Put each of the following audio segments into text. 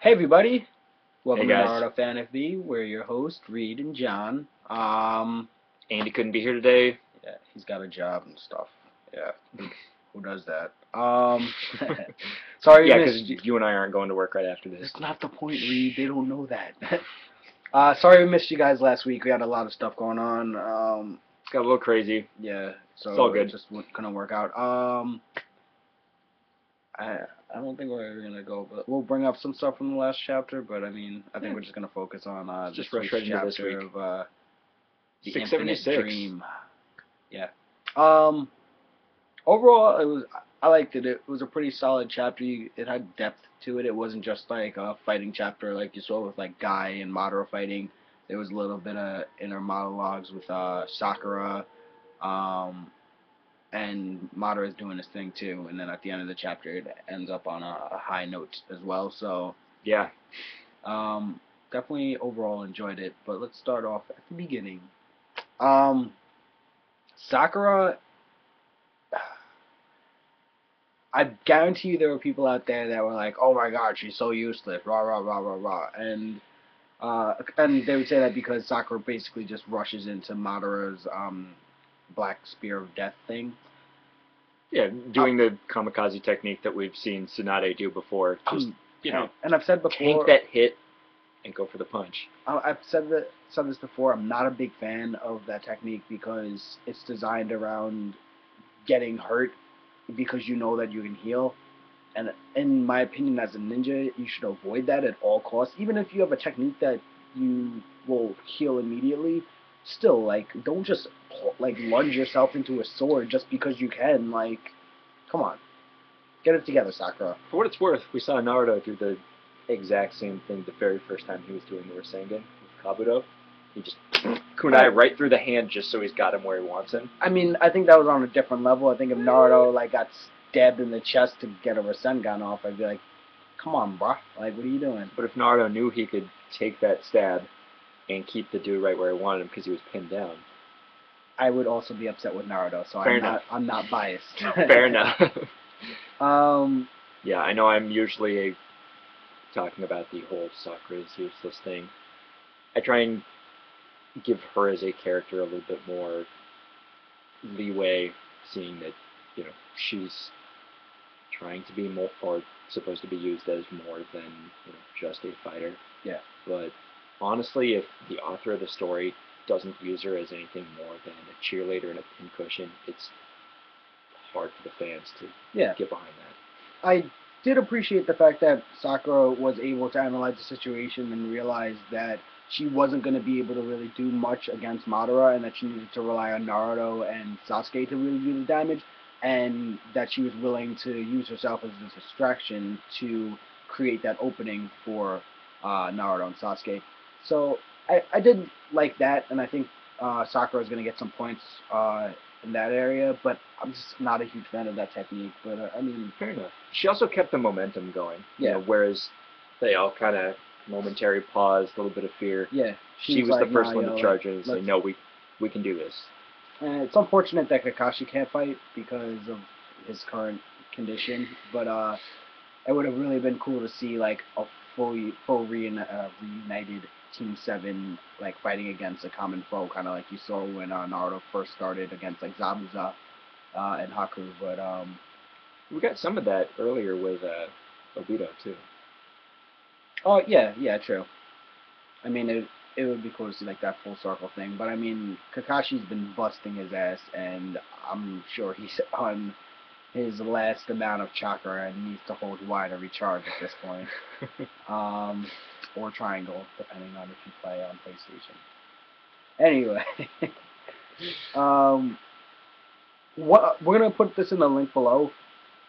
Hey everybody, Hey welcome to guys, Naruto Fan FB. We're your host, Reid and Jon. Andy couldn't be here today. Yeah, he's got a job and stuff. Yeah, who does that? Sorry we Yeah, because missed you. you and I aren't going to work right after this. That's not the point, Reid. They don't know that. Sorry we missed you guys last week. We had a lot of stuff going on. It's got a little crazy. Yeah, It's all so it good. just couldn't work out. I I don't think we're ever gonna go, but we'll bring up some stuff from the last chapter. But I mean, I think we're just gonna focus on this Just rush week's right into this chapter week. of the Infinite 676. Dream. Yeah. Um. Overall, I liked it. It was a pretty solid chapter. It had depth to it. It wasn't just like a fighting chapter like you saw with like Guy and Madara fighting. There was a little bit of inner monologues with Sakura. Um, and Madara is doing his thing too. And then at the end of the chapter, it ends up on a high note as well. So Yeah. um, definitely overall enjoyed it. But let's start off at the beginning. Um, Sakura, I guarantee you there were people out there that were like, "Oh my God, she's so useless," rah rah rah rah rah, and they would say that because Sakura basically just rushes into Madara's Black Spear of Death thing. Yeah, Uh, doing the kamikaze technique that we've seen Tsunade do before. Just, and I've said tank before, that hit and go for the punch. I've said this before. I'm not a big fan of that technique because it's designed around getting hurt because you know that you can heal. And in my opinion, as a ninja, you should avoid that at all costs. Even if you have a technique that you will heal immediately, still, like, don't just like lunge yourself into a sword just because you can. Like, come on, get it together, Sakura. For what it's worth, we saw Naruto do the exact same thing the very first time he was doing the Rasengan with Kabuto. He just kunai right through the hand just so he's got him where he wants him. I mean, I think that was on a different level. I think if Naruto like got stabbed in the chest to get a Rasengan off, I'd be like, come on, bruh. Like, what are you doing? But if Naruto knew he could take that stab and keep the dude right where he wanted him because he was pinned down. I would also be upset with Naruto, so Fair enough. I'm not biased. Fair enough. um, Yeah, I know I'm usually talking about the whole Sakura's useless thing. I try and give her as a character a little bit more leeway, seeing that, she's trying to be more, or supposed to be used as more than, just a fighter. yeah. But honestly, if the author of the story doesn't use her as anything more than a cheerleader and a pincushion, it's hard for the fans to get behind that. I did appreciate the fact that Sakura was able to analyze the situation and realize that she wasn't going to be able to really do much against Madara and that she needed to rely on Naruto and Sasuke to really do the damage, and that she was willing to use herself as a distraction to create that opening for Naruto and Sasuke. So I did like that, and I think Sakura is going to get some points in that area, but I'm just not a huge fan of that technique. But I mean, fair enough. She also kept the momentum going. Yeah. Whereas they all kind of momentary pause, a little bit of fear. Yeah. She was like, the first one yo, to charge in and say, "No, we can do this." And it's unfortunate that Kakashi can't fight because of his current condition, but it would have really been cool to see like a reunited Team Seven like fighting against a common foe, kind of like you saw when Naruto first started against like Zabuza and Haku. But we got some of that earlier with Obito too. Oh yeah, true. I mean, it would be cool to see like that full circle thing. But I mean, Kakashi's been busting his ass, and I'm sure he's on his last amount of chakra and needs to hold Y to recharge at this point. Or triangle, depending on if you play on PlayStation. Anyway, what we're gonna put this in the link below.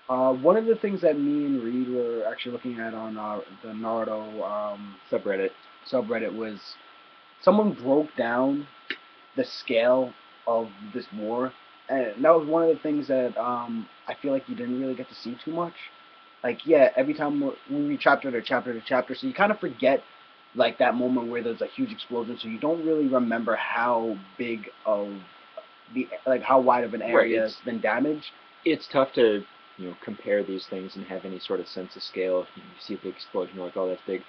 One of the things that me and Reid were actually looking at on the Naruto subreddit was someone broke down the scale of this war, and that was one of the things that I feel like you didn't really get to see too much. Like, yeah, every time we read chapter to chapter to chapter, so you kind of forget like that moment where there's a huge explosion, so you don't really remember how big of how wide of an area has been damaged. It's tough to compare these things and have any sort of sense of scale. You see a big explosion, you're like, oh, that's big.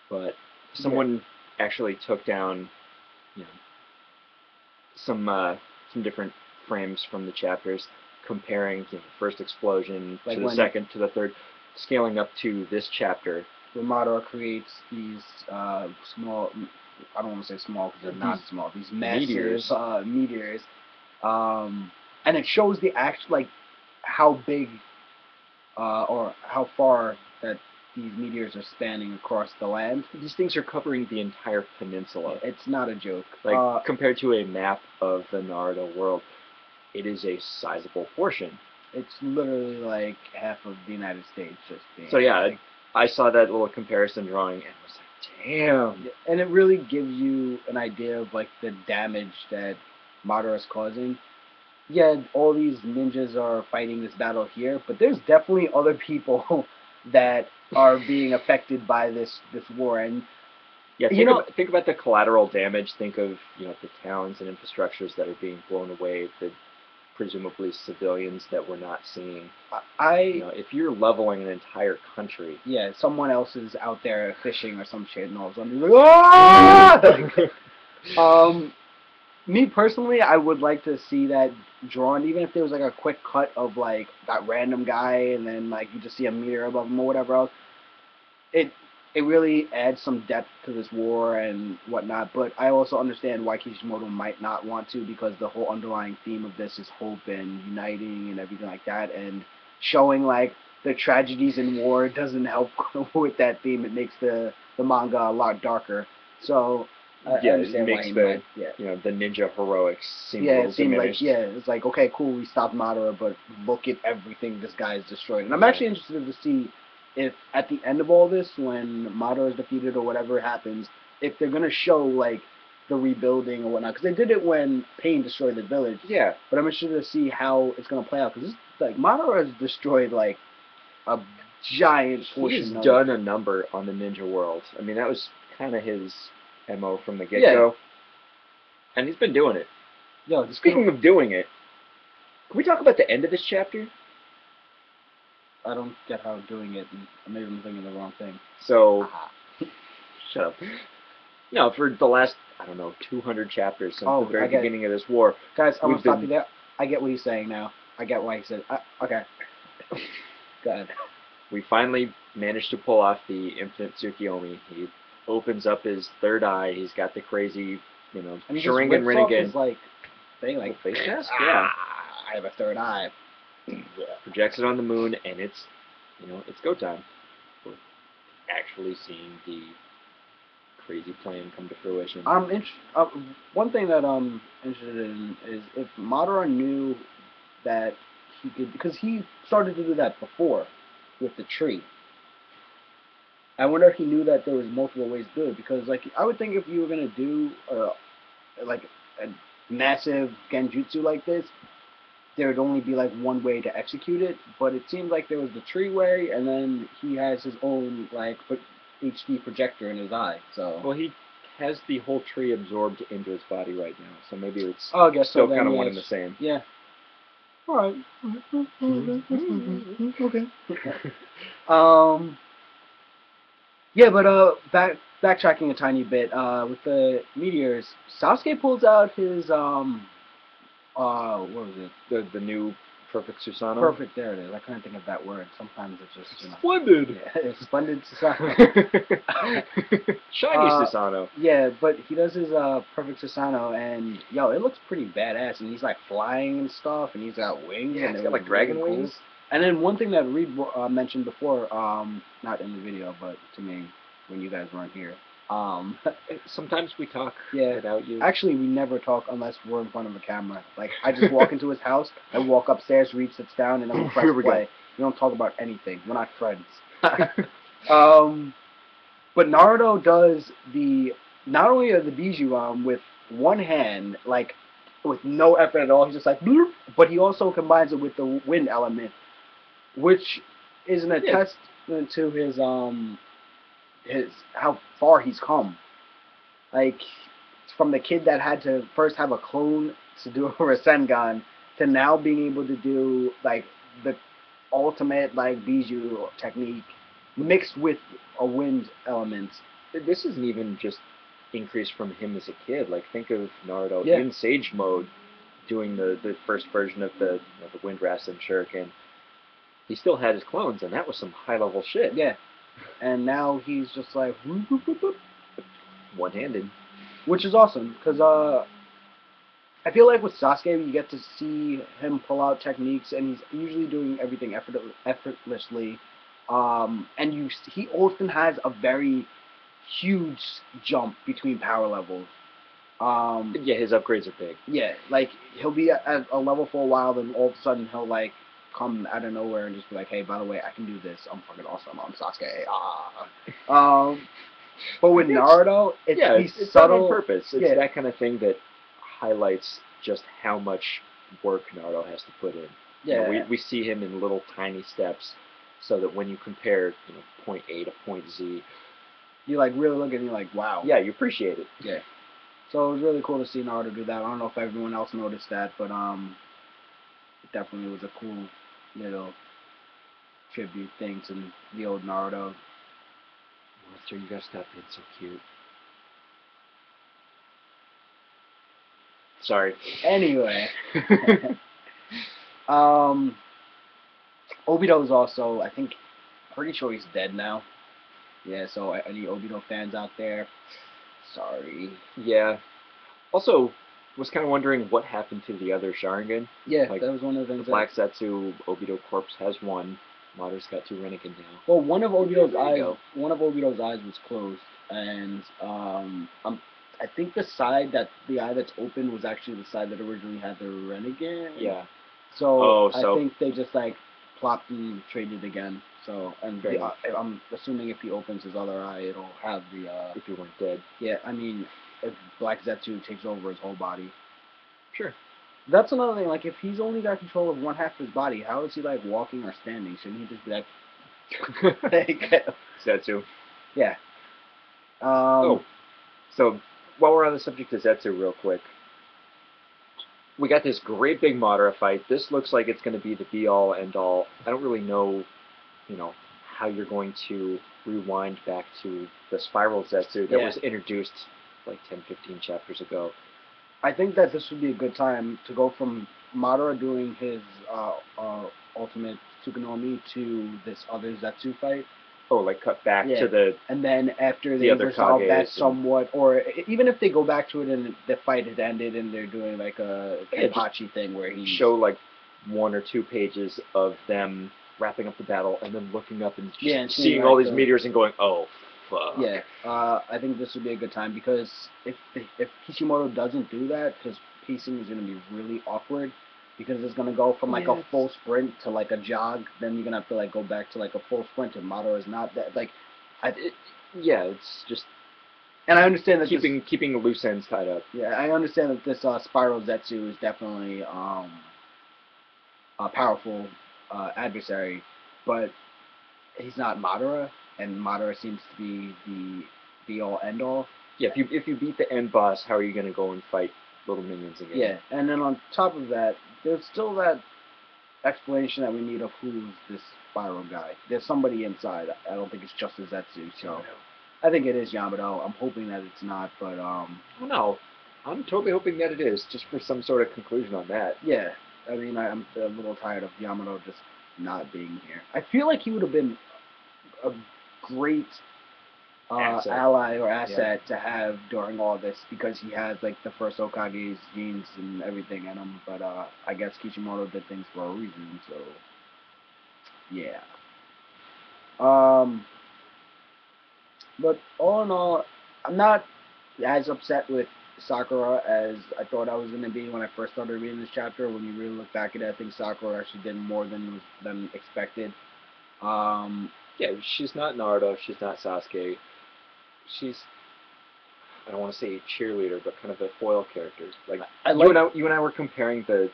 But someone actually took down, you know, some different frames from the chapters, comparing the first explosion Like to the second to the third, scaling up to this chapter. Where Madara creates these small, I don't want to say small because they're not small, these massive meteors, and it shows the like how big or how far that these meteors are spanning across the land. These things are covering the entire peninsula. It's not a joke. Like, compared to a map of the Naruto world, it is a sizable portion. It's literally like half of the United States just being. So yeah, I saw that little comparison drawing and was like, damn. And it really gives you an idea of like the damage that Madara is causing. Yeah, all these ninjas are fighting this battle here, but there's definitely other people that are being affected by this war. And yeah, think about the collateral damage. Think of the towns and infrastructures that are being blown away. The presumably civilians that we're not seeing. If you're leveling an entire country. Yeah, someone else is out there fishing or some shit, and all of a sudden you're like, ah! Me personally, I would like to see that drawn, even if there was like a quick cut of like that random guy, and then like you just see a meteor above him or whatever else. It really adds some depth to this war and whatnot, but I also understand why Kishimoto might not want to, because the whole underlying theme of this is hope and uniting and everything like that, and showing like the tragedies in war doesn't help with that theme. It makes the manga a lot darker. So I understand it makes the ninja heroics seem a little diminished. It's like, okay, cool, we stopped Madara, but look at everything this guy has destroyed. And I'm actually interested to see if at the end of all this, when Madara is defeated or whatever happens, if they're going to show, like, the rebuilding or whatnot. Because they did it when Pain destroyed the village. Yeah. But I'm interested to see how it's going to play out. Because, like, Madara has destroyed, like, a giant portion. He's done a number on the ninja world. I mean, that was kind of his MO from the get-go. Yeah. And he's been doing it. Speaking of doing it, can we talk about the end of this chapter? I don't get how I'm doing it, and maybe I'm thinking the wrong thing. So, shut up. No, for the last, 200 chapters since the very beginning of this war. Guys, I'm going to stop you there. I get what he's saying now. I get why he said, okay. Go ahead. We finally managed to pull off the Infinite Tsukuyomi. He opens up his third eye. He's got the crazy, Sharingan Rinnegan. Like, thing, like, face mask? Yeah. I have a third eye. Projects it on the moon, and it's, it's go time. We're actually seeing the crazy plan come to fruition. One thing that I'm interested in is if Madara knew that he could, because he started to do that before with the tree. I wonder if he knew that there was multiple ways to do it, because like I would think if you were gonna do like a massive genjutsu like this, there would only be like one way to execute it, but it seemed like there was the tree way, and then he has his own like HD projector in his eye. So well, he has the whole tree absorbed into his body right now, so maybe it's I guess still kind of one and the same. Yeah. All right. Okay. Yeah, but backtracking a tiny bit with the meteors, Sasuke pulls out his what was it? The new Perfect Susanoo? Perfect, there it is. I couldn't think of that word. Sometimes it's just, Splendid! Yeah, it's Splendid Susanoo. Shiny Susanoo. Yeah, but he does his Perfect Susanoo, and, it looks pretty badass, and he's, like, flying and stuff, and he's got wings. Yeah, and he's got, like, dragon wings. And then one thing that Reid mentioned before, not in the video, but to me, when you guys weren't here, sometimes we talk without you. Actually, we never talk unless we're in front of a camera. Like, I just walk into his house, I walk upstairs, Reid sits down, and then we press play. We don't talk about anything. We're not friends. But Naruto does not only are the Bijuu with one hand, like, with no effort at all, he's just like, bloop, but he also combines it with the wind element, which is an attestament to his how far he's come. Like, from the kid that had to first have a clone to do a Rasengan to now being able to do like the ultimate like Bijou technique mixed with a wind element. This isn't even just increase from him as a kid. Like think of Naruto Yeah, in Sage mode, doing the first version of the Wind Wrestling Shuriken. He still had his clones, and that was some high level shit. yeah. And now he's just like whoop, whoop, whoop, whoop, One handed. which is awesome because I feel like with Sasuke you get to see him pull out techniques, and he's usually doing everything effortlessly. And he often has a very huge jump between power levels. Yeah, his upgrades are big. Yeah, like he'll be at a level for a while, then all of a sudden he'll like come out of nowhere and just be like, "Hey, by the way, I can do this. I'm fucking awesome. I'm Sasuke." But with Naruto, It's done on subtle. purpose. It's Yeah, that kind of thing that highlights just how much work Naruto has to put in. yeah. We see him in little tiny steps, so that when you compare, point A to point Z, You like really look and you're like, "Wow." yeah, you appreciate it. Yeah. So it was really cool to see Naruto do that. I don't know if everyone else noticed that, but it definitely was a cool little tribute thing to the old Naruto. Monster, you gotta stop being so cute. Sorry. Anyway, um, Obito is also, I think, pretty sure he's dead now. Yeah, so any Obito fans out there, sorry. Yeah. Also, was kind of wondering what happened to the other Sharingan. Yeah, Like, that was one of the the things. Black Zetsu Obito corpse has one. Madara's got two Rinnegan now. Well, There you go. one of Obito's eyes was closed, and I think the eye that's open was actually the side that originally had the Renegade. Yeah. So Oh, I so think they just like plopped and traded again. So Fair enough. I'm assuming if he opens his other eye, it'll have the if you weren't dead. yeah. I mean, if Black Zetsu takes over his whole body. Sure. That's another thing. Like, if he's only got control of one half of his body, how is he like walking or standing? Shouldn't he just be like, like Zetsu. yeah. Oh, so while we're on the subject of Zetsu, real quick, we got this great big Madara fight. This looks like it's going to be the be all end all. I don't really know, how you're going to rewind back to the Spiral Zetsu that Yeah. was introduced like 10, 15 chapters ago. I think that this would be a good time to go from Madara doing his ultimate Tsukuyomi to this other Zetsu fight. Oh, like cut back Yeah. to the And then after they other resolve that Kages and- somewhat, or even if they go back to it and the fight has ended and they're doing like a Yeah, just Kenpachi thing where he show like 1 or 2 pages of them wrapping up the battle and then looking up and just Yeah, and seeing seeing, all like, these the- meteors and going, oh fuck. Yeah, I think this would be a good time because if Kishimoto doesn't do that, his pacing is going to be really awkward because it's going to go from like Yeah, a full sprint to like a jog. Then you're going to have to like go back to like a full sprint, and Madara is not that like. Yeah, it's just And I understand that keeping loose ends tied up. yeah, I understand that this Spiral Zetsu is definitely a powerful adversary, but he's not Madara, and Madara seems to be the be all end all. Yeah, if you beat the end boss, how are you gonna go and fight little minions again? Yeah, and then on top of that, there's still that explanation that we need of who's this Spiral guy. There's somebody inside. I don't think it's just a Zetsu, so I think it is Yamato. I'm hoping that it's not, but Oh no, I'm totally hoping that it is, just for some sort of conclusion on that. yeah. I mean, I'm a little tired of Yamato just not being here. I feel like he would have been a great ally or asset to have during all this because he has like the first Hokage's genes and everything in him. But I guess Kishimoto did things for a reason, so yeah. But all in all, I'm not as upset with Sakura as I thought I was going to be when I first started reading this chapter. When you really look back at it, I think Sakura actually did more than expected. Yeah, she's not Naruto, she's not Sasuke. She's, I don't want to say a cheerleader, but kind of a foil character. Like you and I were comparing the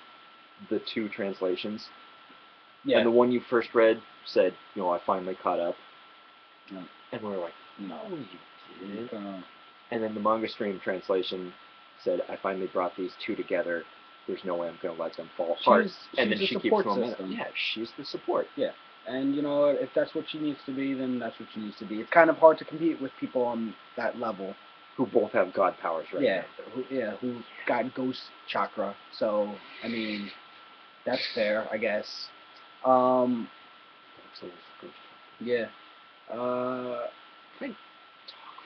two translations. Yeah. And the one you first read said, I finally caught up. No. And we were like, No, you didn't. And then the manga stream translation said, I finally brought these two together. there's no way I'm going to let them fall apart. And then she's she a keeps support momentum. system. Yeah, she's the support. Yeah. And you know, if that's what she needs to be, then that's what she needs to be. It's kind of hard to compete with people on that level. Who both have god powers right Yeah, now. who got ghost chakra. So, I mean, that's fair, I guess. Um, yeah. Can I talk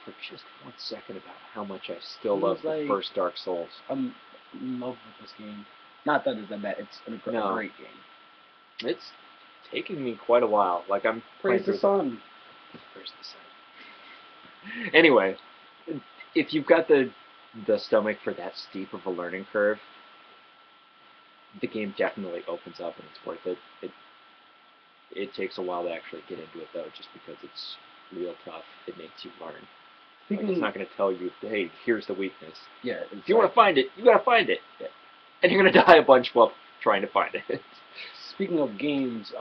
for just 1 second about how much I still It love was the like- first Dark Souls? I'm in love with this game. Not that it's that bad. It's a No. great game. It's taking me quite a while. Like I'm Praise the sun. Praise the sun. Anyway, if you've got the stomach for that steep of a learning curve, the game definitely opens up and it's worth it. It takes a while to actually get into it though, just because it's real tough. It makes you learn. Like, it's not going to tell you, hey, here's the weakness. Yeah. If you want to find it, you got to find it. Yeah. And you're going to die a bunch while trying to find it. Speaking of games,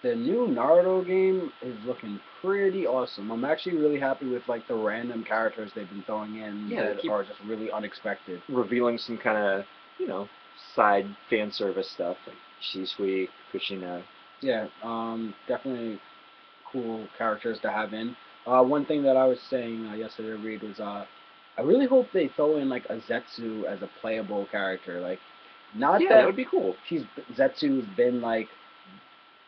the new Naruto game is looking pretty awesome. I'm actually really happy with like the random characters they've been throwing in that are just really unexpected. Revealing some kind of, side fan service stuff like Shisui, Kushina. Yeah, definitely cool characters to have in. One thing that I was saying yesterday to Reid was I really hope they throw in like a Zetsu as a playable character. Like, not that would be cool. Zetsu's been like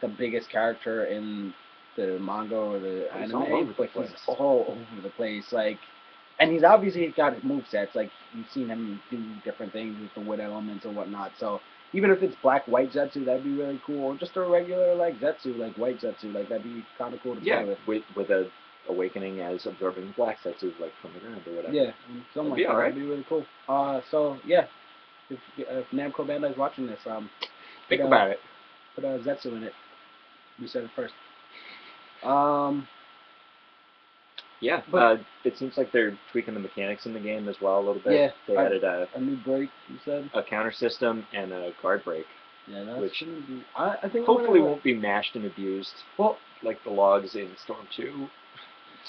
the biggest character in the manga or the anime, but he's all over the place. Like, and he's obviously got movesets. Like, you've seen him do different things with the wood elements and whatnot. So even if it's black-white Zetsu, that'd be really cool. Or just a regular like Zetsu, like white Zetsu, like that'd be kind of cool to play with. with a awakening as absorbing black Zetsu like from the ground or whatever. Yeah, something like that. Right. That'd be really cool. So yeah, if Namco Bandai's watching this, think about it. Put a Zetsu in it. You said it first. Yeah, but it seems like they're tweaking the mechanics in the game as well a little bit. Yeah, they added a new break. You said a counter system and a guard break. Yeah, that's which gonna be. I think hopefully won't be mashed and abused. Well, like the logs in Storm 2.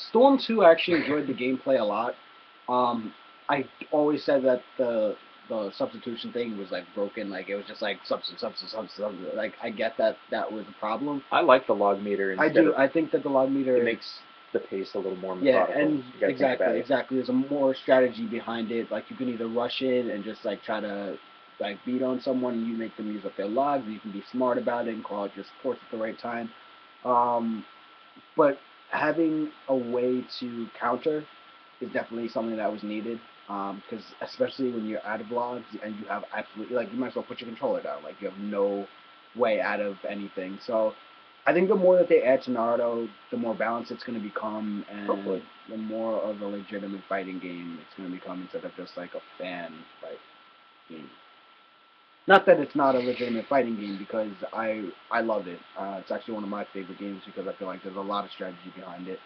Storm 2 I actually enjoyed the gameplay a lot. I always said that the substitution thing was like broken. Like it was just like substance. Like I get that was a problem. I like the log meter. I do. I think that the log meter it makes the pace a little more methodical. Yeah, and exactly. There's a more strategy behind it. Like you can either rush in and just like try to like beat on someone, and you make them use up their logs. Or you can be smart about it and call out your supports at the right time. But having a way to counter is definitely something that was needed. Because especially when you're out of logs and you have absolutely like you might as well put your controller down. Like you have no way out of anything. So I think the more that they add to Naruto, the more balanced it's going to become, and hopefully the more of a legitimate fighting game it's going to become instead of just like a fan game. Not that it's not a legitimate fighting game, because I love it. It's actually one of my favorite games because I feel like there's a lot of strategy behind it,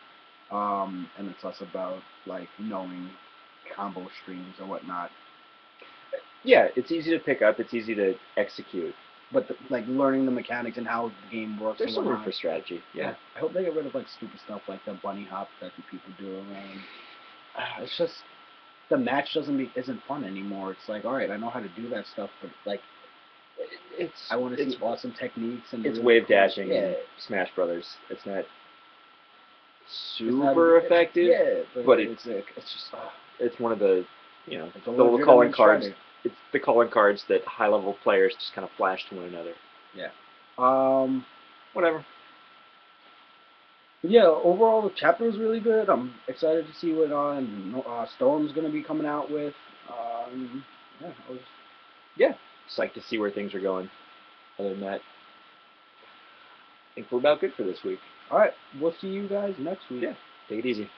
and it's less about like knowing combo streams or whatnot. Yeah, it's easy to pick up. It's easy to execute. But like learning the mechanics and how the game works. There's some room for strategy. Yeah. I hope they get rid of like stupid stuff like the bunny hop that the people do around. It's just the match isn't fun anymore. It's like, all right, I know how to do that stuff, but like I want to see awesome techniques and it's wave dashing in Smash Brothers. It's not super effective. Yeah, but it's just it's one of the the little calling cards. It's the calling cards that high-level players just kind of flash to one another. Yeah. Whatever. But yeah, overall the chapter was really good. I'm excited to see what Storm's going to be coming out with. Psyched to see where things are going. Other than that, I think we're about good for this week. All right, we'll see you guys next week. Yeah, take it easy.